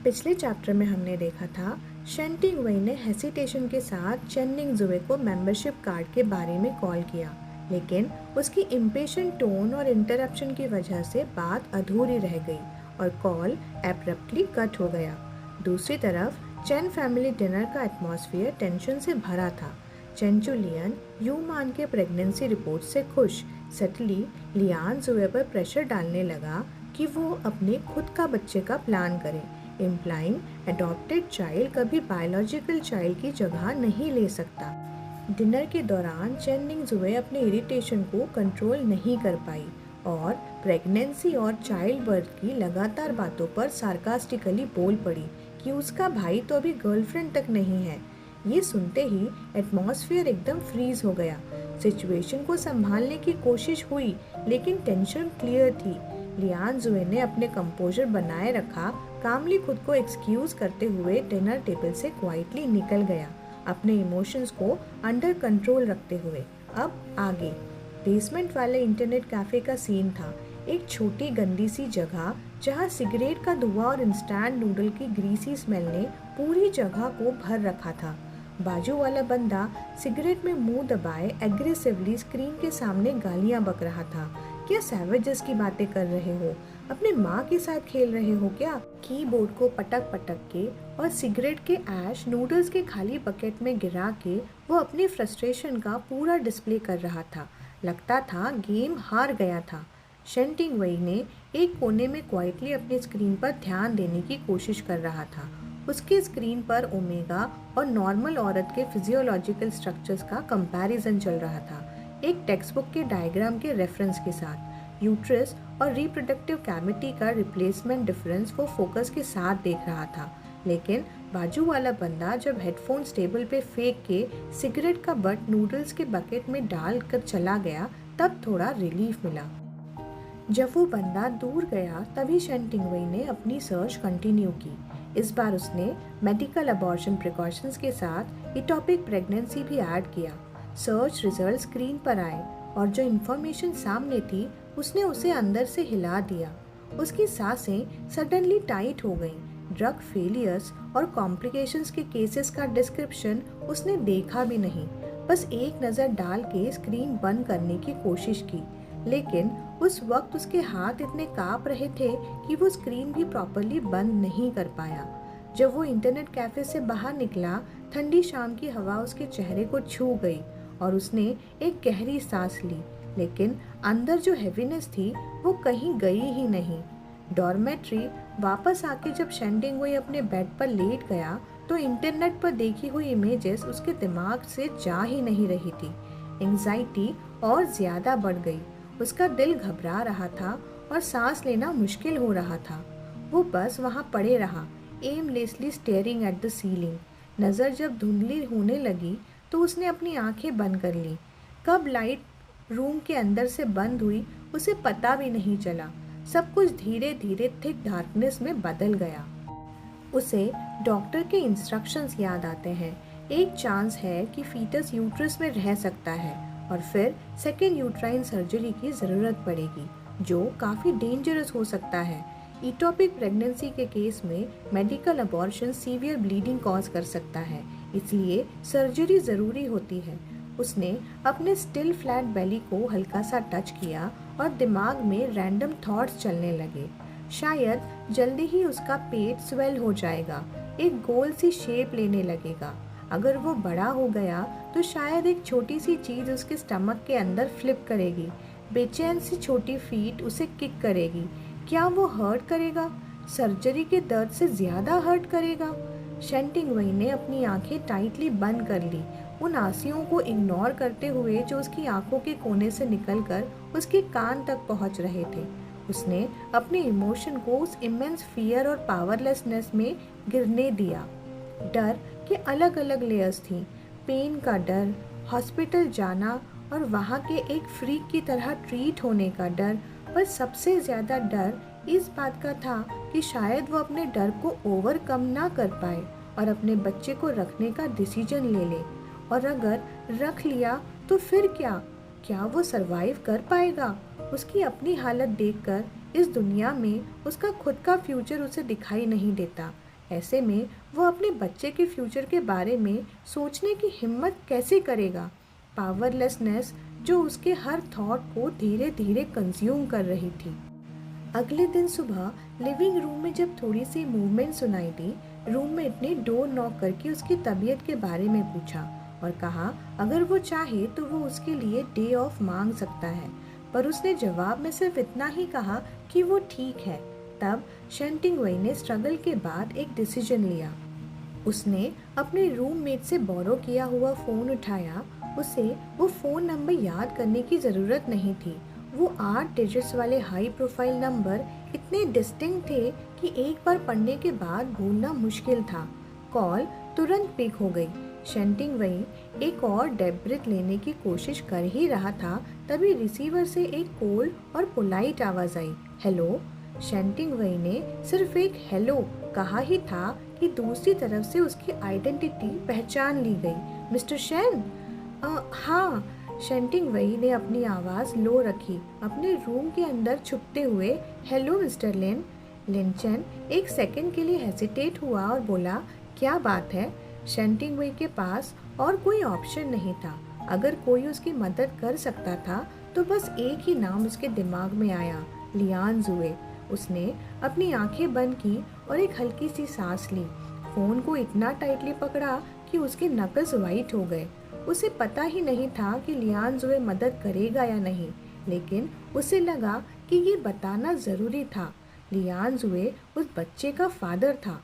पिछले चैप्टर में हमने देखा था शेन टिंगवेई ने हेसिटेशन के साथ चेन निंगज़ुए को मेंबरशिप कार्ड के बारे में कॉल किया, लेकिन उसकी इम्पेशेंट टोन और इंटरप्शन की वजह से बात अधूरी रह गई और कॉल एब्रप्टली कट हो गया। दूसरी तरफ चेन फैमिली डिनर का एटमॉस्फेयर टेंशन से भरा था। चेन चुलियन यू मान के प्रेगनेंसी रिपोर्ट से खुश सटली लियान जुए पर प्रेशर डालने लगा कि वो अपने खुद का बच्चे का प्लान करे, इम्प्लाइंग अडॉप्टेड चाइल्ड कभी बायोलॉजिकल चाइल्ड की जगह नहीं ले सकता। डिनर के दौरान चेन निंगज़ुए अपने इरिटेशन को कंट्रोल नहीं कर पाई और प्रेगनेंसी और चाइल्ड बर्थ की लगातार बातों पर सार्कास्टिकली बोल पड़ी कि उसका भाई तो अभी गर्लफ्रेंड तक नहीं है। ये सुनते ही एटमॉस्फेयर एकदम फ्रीज हो गया। सिचुएशन को संभालने की कोशिश हुई लेकिन टेंशन क्लियर थी। लियान जुए ने अपने कंपोजर बनाए रखा, कामली खुद को एक्सक्यूज करते हुए डिनर टेबल से क्वाइटली निकल गया, अपने इमोशंस को अंडर कंट्रोल रखते हुए। अब आगे बेसमेंट वाले इंटरनेट कैफे का सीन था। एक छोटी गंदी सी जगह जहां सिगरेट का धुआं और इंस्टेंट नूडल की ग्रीसी स्मेल ने पूरी जगह को भर रखा था। बाजू वाला बंदा सिगरेट में मुंह दबाए एग्रेसिवली स्क्रीन के सामने गालियां बक रहा था। क्या सैवेजेस की बातें कर रहे हो? अपने माँ के साथ खेल रहे हो क्या? कीबोर्ड को पटक पटक के और सिगरेट के ऐश नूडल्स के खाली बकेट में गिरा के वो अपनी फ्रस्ट्रेशन का पूरा डिस्प्ले कर रहा था। लगता था गेम हार गया था। शेन टिंगवेई ने एक कोने में क्वाइटली अपने स्क्रीन पर ध्यान देने की कोशिश कर रहा था। उसके स्क्रीन पर ओमेगा और नॉर्मल औरत के फिजियोलॉजिकल स्ट्रक्चर्स का कंपैरिजन चल रहा था, एक टेक्स्ट बुक के डायग्राम के रेफरेंस के साथ। यूट्रस और रिप्रोडक्टिव कैविटी का रिप्लेसमेंट डिफरेंस वो फोकस के साथ देख रहा था। लेकिन बाजू वाला बंदा जब हेडफोन्स टेबल पे फेंक के सिगरेट का बट नूडल्स के बकेट में डाल कर चला गया, तब थोड़ा रिलीफ मिला। जब वो बंदा दूर गया तभी शेन टिंगवेई ने अपनी सर्च कंटिन्यू की। इस बार उसने मेडिकल अबॉर्शन प्रिकॉशंस के साथ इटोपिक प्रेगनेंसी भी ऐड किया। सर्च रिजल्ट स्क्रीन पर आए और जो इन्फॉर्मेशन सामने थी उसने उसे अंदर से हिला दिया। उसकी सांसें सडनली टाइट हो गईं। ड्रग फेलियर्स और कॉम्प्लिकेशंस के केसेस का डिस्क्रिप्शन उसने देखा भी नहीं, बस एक नज़र डाल के स्क्रीन बंद करने की कोशिश की। लेकिन उस वक्त उसके हाथ इतने कांप रहे थे कि वो स्क्रीन भी प्रॉपरली बंद नहीं कर पाया। जब वो इंटरनेट कैफे से बाहर निकला, ठंडी शाम की हवा उसके चेहरे को छू गई और उसने एक गहरी सांस ली, लेकिन अंदर जो हैवीनेस थी वो कहीं गई ही नहीं। डॉर्मेट्री वापस आके जब शेन टिंगवेई अपने बेड पर लेट गया तो इंटरनेट पर देखी हुई इमेजेस उसके दिमाग से जा ही नहीं रही थी। एंजाइटी और ज़्यादा बढ़ गई। उसका दिल घबरा रहा था और सांस लेना मुश्किल हो रहा था। वो बस वहाँ पड़े रहा, aimlessly staring at the ceiling. नज़र जब धुंधली होने लगी तो उसने अपनी आंखें बंद कर ली। कब लाइट रूम के अंदर से बंद हुई उसे पता भी नहीं चला। सब कुछ धीरे धीरे थिक डार्कनेस में बदल गया। उसे डॉक्टर के इंस्ट्रक्शंस याद आते हैं। एक चांस है कि फीटस यूट्रस में रह सकता है और फिर सेकेंड यूट्राइन सर्जरी की ज़रूरत पड़ेगी, जो काफ़ी डेंजरस हो सकता है। इटोपिक प्रेगनेंसी के केस में medical abortion severe bleeding cause कर सकता है, इसलिए सर्जरी ज़रूरी होती है। उसने अपने स्टिल फ्लैट बेली को हल्का सा टच किया और दिमाग में रैंडम थॉट्स चलने लगे। शायद जल्दी ही उसका पेट स्वेल हो जाएगा, एक गोल सी शेप लेने लगेगा। अगर वो बड़ा हो गया तो शायद एक छोटी सी चीज़ उसके स्टमक के अंदर फ्लिप करेगी। बेचैन सी छोटी फीट उसे किक करेगी। क्या वो हर्ट करेगा? सर्जरी के दर्द से ज़्यादा हर्ट करेगा? शेन टिंगवेई ने अपनी आंखें टाइटली बंद कर ली, उन आंसुओं को इग्नोर करते हुए जो उसकी आंखों के कोने से निकलकर उसके कान तक पहुंच रहे थे। उसने अपने इमोशन को उस इमेंस फियर और पावरलेसनेस में गिरने दिया। डर के अलग अलग लेयर्स थी। पेन का डर, हॉस्पिटल जाना और वहाँ के एक फ्रीक की तरह ट्रीट होने का डर, पर सबसे ज़्यादा डर इस बात का था कि शायद वो अपने डर को ओवरकम ना कर पाए और अपने बच्चे को रखने का डिसीजन ले ले। और अगर रख लिया तो फिर क्या? क्या वो सरवाइव कर पाएगा? उसकी अपनी हालत देखकर इस दुनिया में उसका खुद का फ्यूचर उसे दिखाई नहीं देता। ऐसे में वो अपने बच्चे के फ्यूचर के बारे में सोचने की हिम्मत कैसे करेगा। पावरलेसनेस जो उसके हर थॉट को धीरे धीरे कंज्यूम कर रही थी। अगले दिन सुबह लिविंग रूम में जब थोड़ी सी मूवमेंट सुनाई दी, रूममेट ने डोर नॉक करके उसकी तबीयत के बारे में पूछा और कहा अगर वो चाहे तो वो उसके लिए डे ऑफ मांग सकता है, पर उसने जवाब में सिर्फ इतना ही कहा कि वो ठीक है। तब शेंटिंग वई ने स्ट्रगल के बाद एक डिसीजन लिया। उसने अपने रूममेट से बोरो किया हुआ फ़ोन उठाया। उसे वो फ़ोन नंबर याद करने की ज़रूरत नहीं थी। वो 8 डिजिट्स वाले हाई प्रोफाइल नंबर इतने डिस्टिंक्ट थे कि एक बार पढ़ने के बाद भूलना मुश्किल था। कॉल तुरंत पिक हो गई। शेंटिंग वही एक और डीप ब्रीथ लेने की कोशिश कर ही रहा था, तभी रिसीवर से एक कोल्ड और पोलाइट आवाज़ आई, हेलो। शेंटिंग वही ने सिर्फ एक हेलो कहा ही था कि दूसरी तरफ से उसकी आइडेंटिटी पहचान ली गई। Mister Shane? हाँ। शेंटिंग वही ने अपनी आवाज़ लो रखी, अपने रूम के अंदर छुपते हुए, हेलो मिस्टर लिन। लिनचन एक सेकंड के लिए हेसिटेट हुआ और बोला, क्या बात है? शेंटिंग वही के पास और कोई ऑप्शन नहीं था। अगर कोई उसकी मदद कर सकता था तो बस एक ही नाम उसके दिमाग में आया, लियान जुए। उसने अपनी आंखें बंद की और एक हल्की सी सांस ली। फ़ोन को इतना टाइटली पकड़ा कि उसके नकल्स वाइट हो गए। उसे पता ही नहीं था कि लियान जुए मदद करेगा या नहीं, लेकिन उसे लगा कि ये बताना ज़रूरी था। लियान जुए उस बच्चे का फादर था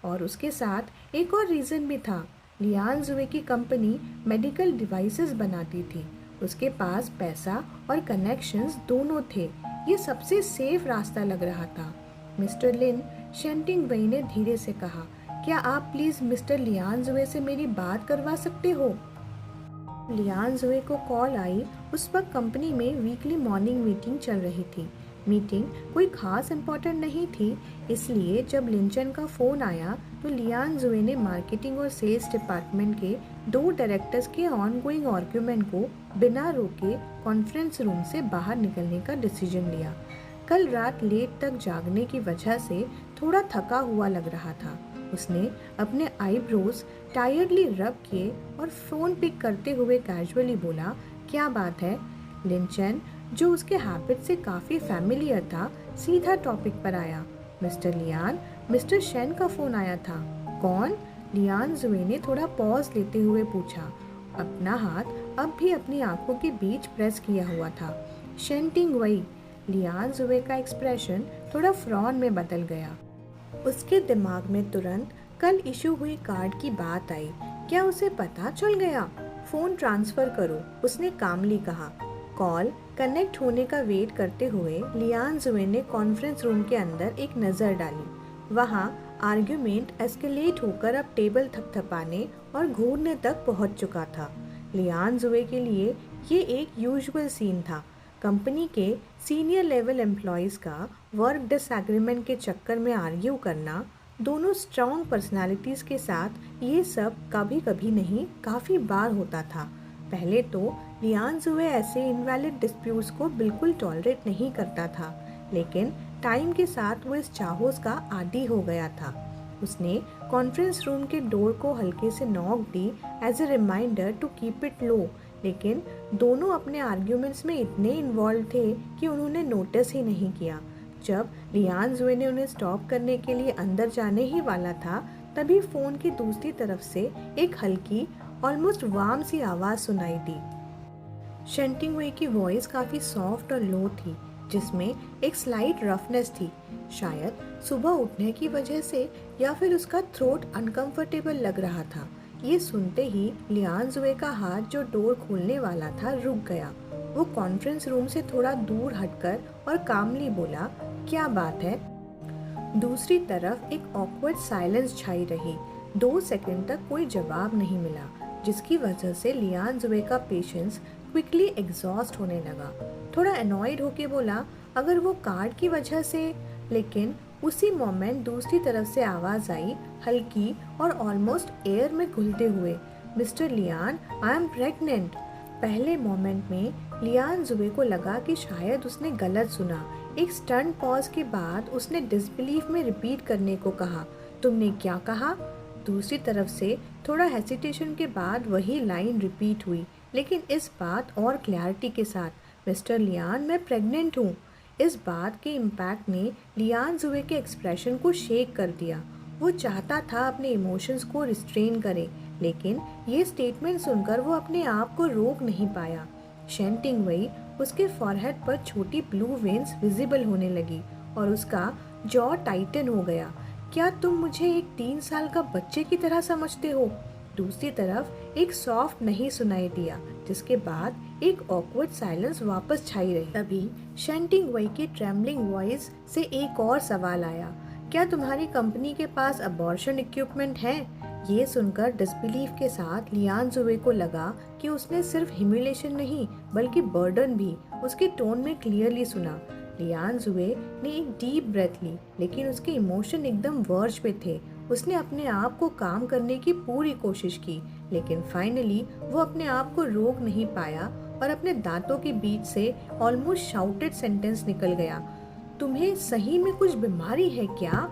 और उसके साथ एक और रीज़न भी था। लियान जुए की कंपनी मेडिकल डिवाइसेस बनाती थी। उसके पास पैसा और कनेक्शंस दोनों थे। ये सबसे सेफ रास्ता लग रहा था। मिस्टर लिन, शेंटिंग वई ने धीरे से कहा, क्या आप प्लीज़ मिस्टर लियान जुए से मेरी बात करवा सकते हो? लियान जुए को कॉल आई। उस वक्त कंपनी में वीकली मॉर्निंग मीटिंग चल रही थी। मीटिंग कोई खास इम्पोर्टेंट नहीं थी, इसलिए जब लिंचन का फ़ोन आया तो लियान जुए ने मार्केटिंग और सेल्स डिपार्टमेंट के 2 डायरेक्टर्स के ऑनगोइंग आर्ग्यूमेंट को बिना रोके कॉन्फ्रेंस रूम से बाहर निकलने का डिसीजन लिया। कल रात लेट तक जागने की वजह से थोड़ा थका हुआ लग रहा था। उसने अपने आईब्रोज टायर्डली रब किए और फ़ोन पिक करते हुए कैजुअली बोला, क्या बात है? लिंचन, जो उसके हैबिट से काफ़ी फैमिलियर था, सीधा टॉपिक पर आया। मिस्टर लियान, मिस्टर शेन का फ़ोन आया था। कौन? लियान जुए ने थोड़ा पॉज लेते हुए पूछा। अपना हाथ अब भी अपनी आंखों के बीच प्रेस किया हुआ था। शेंटिंग वई। लियान जुए का एक्सप्रेशन थोड़ा फ्रॉन में बदल गया। उसके दिमाग में तुरंत कल इशू हुई कार्ड की बात आई। क्या उसे पता चल गया? फ़ोन ट्रांसफ़र करो, उसने कामली कहा। कॉल कनेक्ट होने का वेट करते हुए लियान जुए ने कॉन्फ्रेंस रूम के अंदर एक नज़र डाली। वहाँ आर्ग्यूमेंट एस्केलेट होकर अब टेबल थपथपाने और घूरने तक पहुँच चुका था। लियान जुए के लिए ये एक यूजुअल सीन था। कंपनी के सीनियर लेवल एम्प्लॉयज़ का वर्क डिसएग्रीमेंट के चक्कर में आर्ग्यू करना, दोनों स्ट्रॉन्ग पर्सनालिटीज़ के साथ ये सब कभी कभी नहीं काफ़ी बार होता था। पहले तो लियान जुए ऐसे इनवैलिड डिस्प्यूट्स को बिल्कुल टॉलरेट नहीं करता था, लेकिन टाइम के साथ वो इस चाहूस का आदी हो गया था। उसने कॉन्फ्रेंस रूम के डोर को हल्के से नॉक दी as a reminder to keep it low, लेकिन दोनों अपने आर्ग्यूमेंट्स में इतने इन्वॉल्व थे कि उन्होंने नोटिस ही नहीं किया। जब लियान जुए ने उन्हें स्टॉप करने के लिए अंदर जाने ही वाला था, तभी फ़ोन की दूसरी तरफ से एक हल्की ऑलमोस्ट वार्म सी आवाज़ सुनाई दी। शेंटिंग वे की वॉइस काफ़ी सॉफ्ट और लो थी, जिसमें एक स्लाइट रफनेस थी। शायद सुबह उठने की वजह से या फिर उसका थ्रोट अनकंफर्टेबल लग रहा था। ये सुनते ही लियान जुए का हाथ जो डोर खोलने वाला था रुक गया। वो कॉन्फ्रेंस रूम से थोड़ा दूर हटकर और कामली बोला, क्या बात है? दूसरी तरफ एक ऑकवर्ड साइलेंस छाई रही। 2 सेकंड तक कोई जवाब नहीं मिला, जिसकी वजह से लियान जुए का पेशेंस क्विकली एग्जॉस्ट होने लगा। थोड़ा अनॉयड होके बोला, अगर वो कार्ड की वजह से। लेकिन उसी मोमेंट दूसरी तरफ से आवाज़ आई, हल्की और ऑलमोस्ट एयर में घुलते हुए, mister Lian, I am pregnant. पहले मोमेंट में लियान जुए को लगा कि शायद उसने गलत सुना। एक स्टंट पॉज के बाद उसने डिसबिलीफ में रिपीट करने को कहा, तुमने क्या कहा? दूसरी तरफ से थोड़ा हेसिटेशन के बाद वही लाइन रिपीट हुई, लेकिन इस बात और क्लैरिटी के साथ, मिस्टर लियान, मैं प्रेग्नेंट हूँ। इस बात के इम्पैक्ट ने लियान जुए के एक्सप्रेशन को शेक कर दिया। वो चाहता था अपने इमोशंस को रिस्ट्रेन करे, लेकिन ये स्टेटमेंट सुनकर वो अपने आप को रोक नहीं पाया। शेन टिंगवई, उसके फॉरहेड पर छोटी ब्लू वेन्स विजिबल होने लगी और उसका जॉ टाइटन हो गया। क्या तुम मुझे एक 3 साल का बच्चे की तरह समझते हो? दूसरी तरफ एक सॉफ्ट नहीं सुनाई दिया, जिसके बाद एक ऑकवर्ड साइलेंस वापस छाई रही। तभी शेन टिंगवई की ट्रेम्बलिंग वॉइस से एक और सवाल आया, क्या तुम्हारी कंपनी के पास अबॉर्शन इक्विपमेंट है? ये सुनकर डिसबिलीफ के साथ लियान जुवे को लगा कि उसने सिर्फ ह्यूमिलेशन नहीं बल्कि बर्डन भी उसके टोन में क्लियरली सुना। लियान जुवे ने एक डीप ब्रेथ ली, लेकिन उसके इमोशन एकदम वर्ज पे थे। उसने अपने आप को काम करने की पूरी कोशिश की, लेकिन फाइनली वो अपने आप को रोक नहीं पाया और अपने दांतों के बीच से ऑलमोस्ट शाउटेड सेंटेंस निकल गया, तुम्हें सही में कुछ बीमारी है क्या?